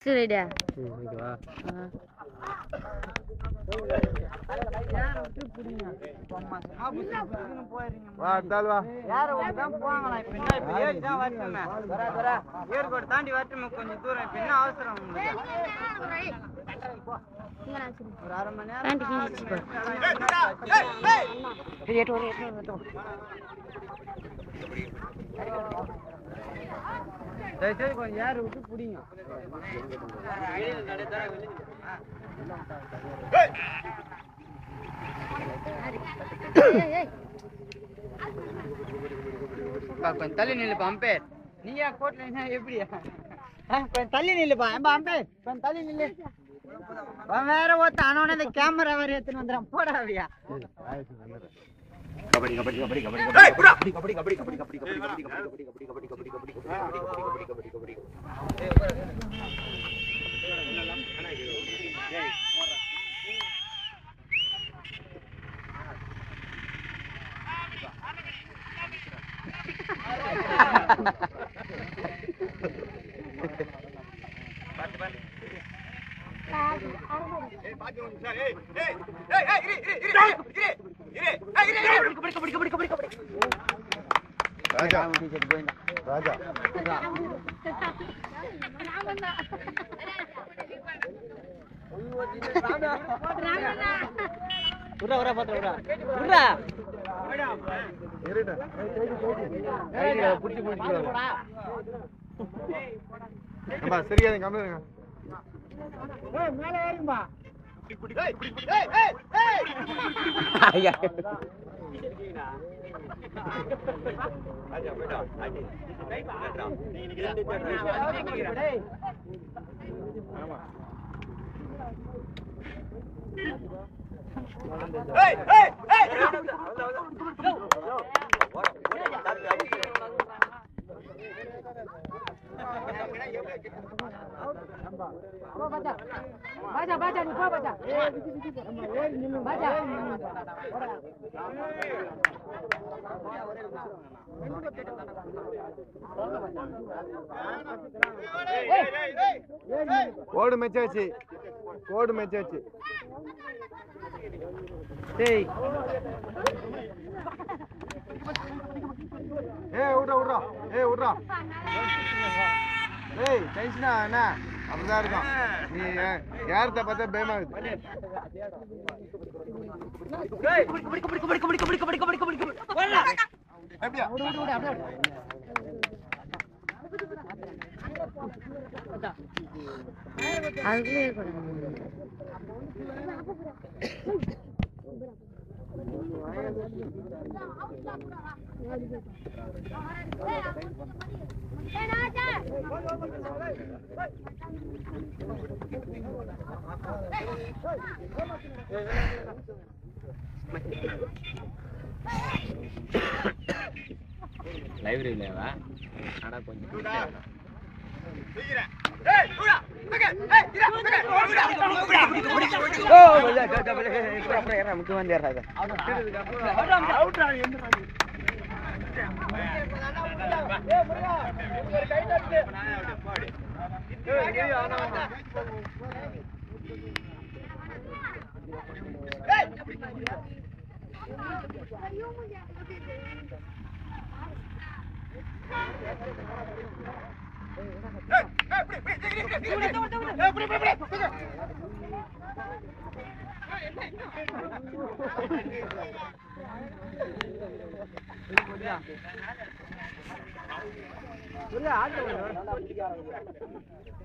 சரிடா ஓகேவா தாண்டி வரட்டுமே கொஞ்சம் தூரம் இப்ப என்ன அவசரம் ஒரு அரை மணி நேரம் கொஞ்சம் யாரு விட்டு பிடிங்க கொஞ்சம் தள்ளி நில்லுப்பா அம்பேர் நீயா கோட்ல எப்படியா கொஞ்சம் தள்ளி நில்லுப்பா அம்பேர் கொஞ்சம் தள்ளி நில்லு வேற ஒருத்த ஆனோட இந்த கேமரா வேற எடுத்துன்னு வந்துடுறான் போடாவியா கபடி கபடி கபடி கபடி கபடி கபடி கபடி கபடி கபடி கபடி கபடி கபடி கபடி கபடி கபடி கபடி கபடி கபடி ராஜா ராஜா உரா உரா பாத்து உரா உரா ஏறிடா கையில புடிச்சு புடிச்சு அம்மா சரியா கம்மி இருங்க ஏய் மேல ஏறுங்கப்பா புடி புடி ஏய் ஏய் ஏய் ஐயா ராஜா போடா அடி ரைட் நீ நிக்கிறடா டேய் ஆமா ஏய் ஏய் ஏய் baca baca baca nih baca கோடு மெச்சாச்சு கோடு மெச்சாச்சு டேய் ஏய் விட்றா விட்றா ஏய் விட்றா ஏய் டென்ஷனா அண்ணா அப்படிதான் இருக்கும் நீ யார்கிட்ட பார்த்தா பயமா இருக்கு லைப்ரரியிலவா ஆனா கொஞ்சம்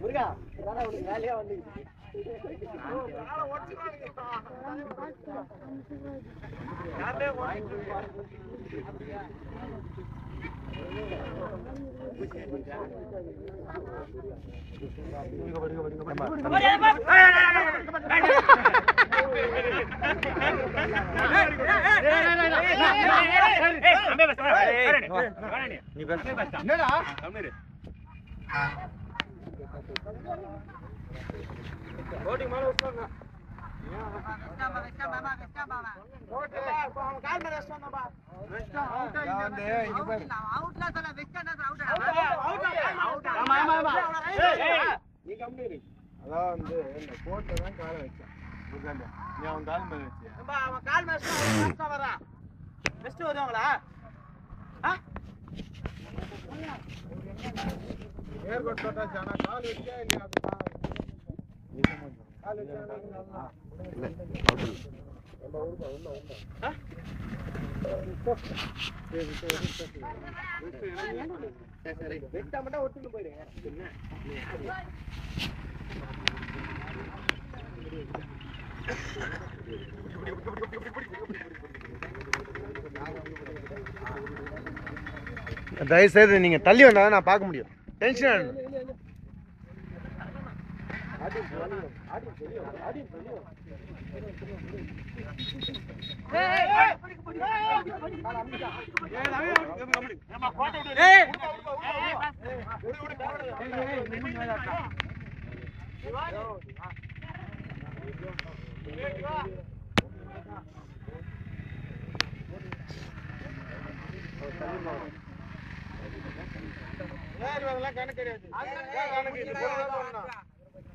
முருகா வேலையா வந்து நீ அதான் வந்து இந்த கோட்டை தான் காலை வச்சேன். நீ அவன் கால் மேல வச்சியா? அவன் கால் மேல வரான். பெஸ்ட் வருவாங்களா? ஏர்கோட் போட்டாச்சு. ஆனா கால் வச்சா இல்லையா? கால் வச்சா தயவுசெய்து நீங்க தள்ளி வந்தா நான் பார்க்க முடியும். டென்ஷன்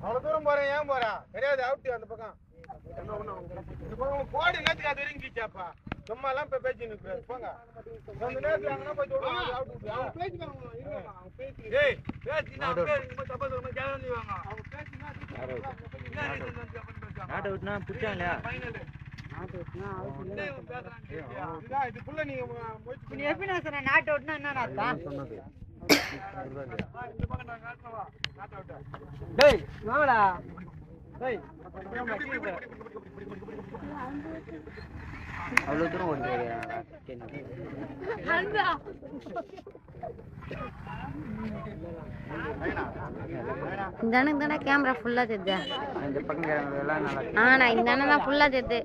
அவ்வளவு தூரம் போறேன். ஏன் போறேன் கிடையாது. அவுட்டு அந்த பக்கம் கோடி நேரத்துக்கு அது இறங்கிச்சாப்பா. சும்மா எல்லாம் இப்ப பேச்சு நிற்கிறாரு. போங்க அந்த நேரத்துக்கு அங்கே போய் இதுக்குள்ள நீங்க எப்படி நாட்டு அவுட்னா என்ன அர்த்தம்? டேய் வாங்கடா. டேய் அவ்வளவு தூரம் ஓடுறீங்க. இந்த அண்ணன் தானே கேமரா ஃபுல்லா தெரியுது. இந்த பக்கம் எல்லாம் நல்லா. ஆனா இந்த அண்ணன் தான் ஃபுல்லா தெரியுது.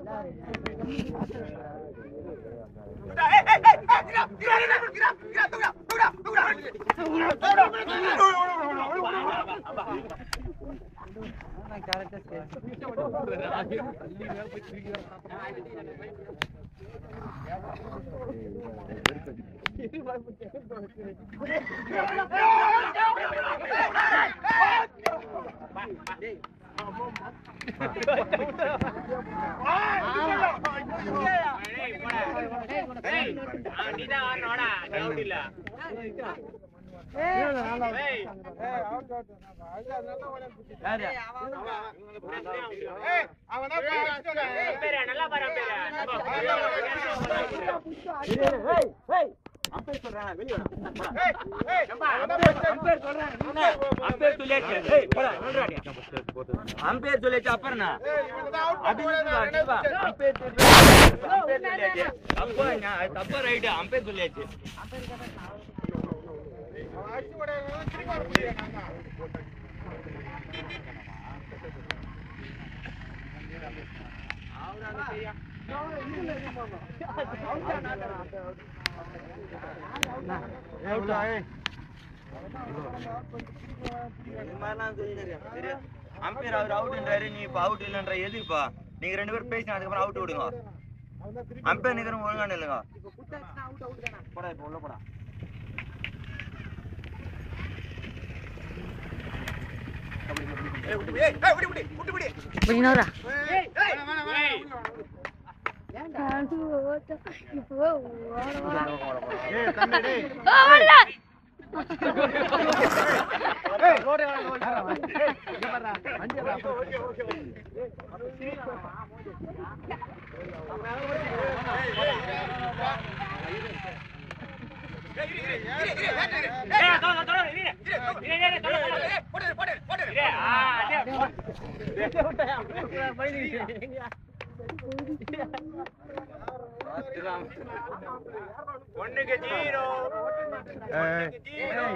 அம்பேர் சொல்லிச்சு அப்புறம் தப்பா ரைட்டு அம்பேர் சொல்லியாச்சு. அம்பேர் அவர் அவுட்ன்றாரு. நீ இப்ப அவுட் இல்லைன்ற எதுப்பா? நீங்க ரெண்டு பேரும் பேசினா அதுக்கப்புறம் அவுட் விடுங்க. அம்பேர் நிக்கிறோம் ஒழுங்கான இல்லைங்க. போடா இப்ப உள்ள போடா.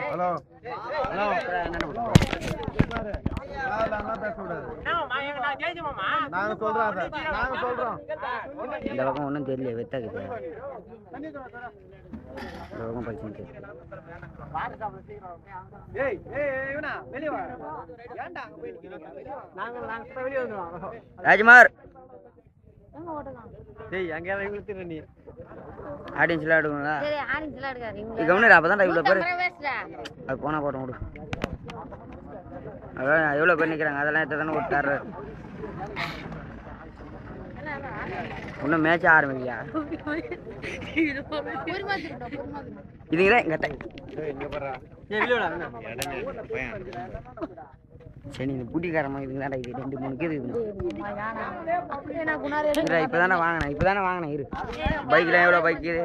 ஹலோ ஹலோ நாங்க சொல்றோம் இந்த பக்கம் ஒன்றும் தெரியல வெத்தாக்குது. இந்த பக்கம் படிச்சு ராஜ்குமார் ஆடியன்ஸ் எல்லாம் எடுக்கணும்ல. கவனிடா அப்பதான் இவ்வளோ பேர் அது போனா போட்டோம் விடு. அதான் எவ்வளோ பேர் நிற்கிறாங்க அதெல்லாம் எடுத்து தானே ஒரு தர்றாரு. இன்னும் மேட்ச் ஆரம்பிக்கலையா? இதுதான் எங்கள் சரி இந்த பூட்டிக்காரமா இதுதான்டா இது 2-3 கேது இப்போதானே வாங்கினேன் இரு. பைக்லாம் எவ்வளோ பைக் இது?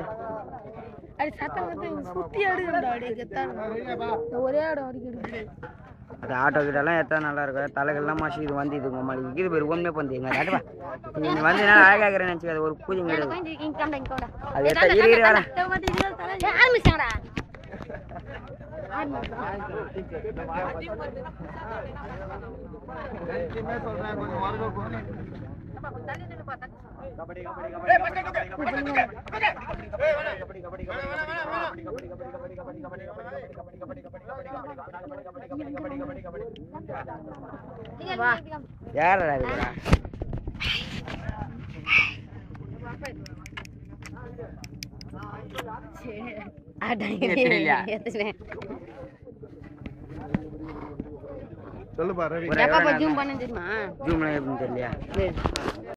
அது ஆட்டோ கிட்டலாம் எத்தனை நல்லா இருக்கும். தலைகள்லாம் மாசி இது வந்து இது இது பேர் ஒன்றுமே பண்ணி எங்க காட்டுவா நீ வந்து என்ன அழகாகிறேன்னு நினச்சிக்காது ஒரு பூஜை கிடையாது. அது எத்தனை இரு வரேன் யாரா இருக்கிறா? சொல்லுப்பா ரவி. ஜூம் பண்ண தெரியுமா? ஜூம்லாம் எப்படின்னு தெரியலையா?